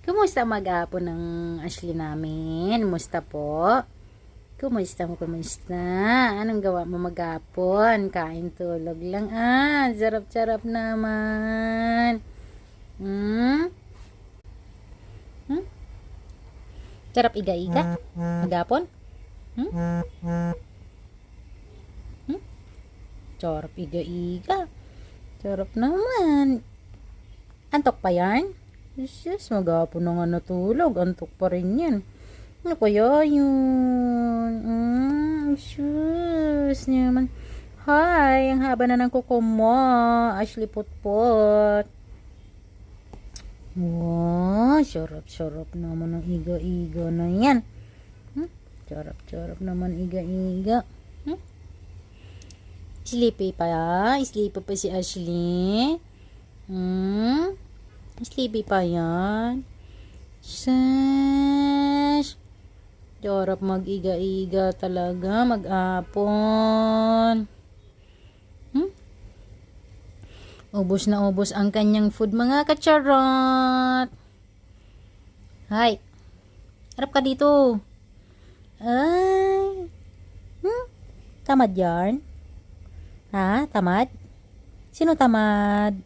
Kumusta mag-apon ng Ashley namin? Musta po? Kumusta mo, kumusta? Anong gawa mo mag-apon? Kain, tulog lang. Sarap-sarap naman. Hmm? Hmm? Sarap iga-iga? Mag-apon? Hmm? Hmm? Sarap iga-iga. Sarap naman. Antok pa yan? Yes, mag-apon na nga natulog. Antok pa rin yan. Ano kaya yun? Sus naman. Hi, ang haba na ng kuko mo. Ashley Putput. Wow, sarap-sarap naman ang iga-iga na yan. Sarap-sarap naman iga-iga. Sleepy pa? Sleepy pa si Ashley? Sleepy pa yan? Sash. Sarap mag-iga-iga talaga, mag-apon. Ubos na ubos ang kanyang food, mga kacharot. Hi. Harap ka dito. Ay. Tamad yarn? Ha? Tamad? Sino tamad?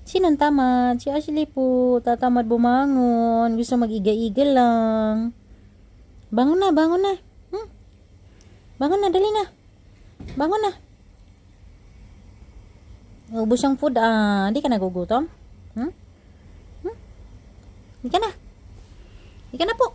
Sinong tamad? Si Ashley po. Tatamad bumangon. Gusto mag-iga-iga lang. Bangon na, bangon na. Bangon na, dali na. Bangon na. Ubus ang food. Hindi ka nagugutom? Hindi ka na. Hindi ka na po.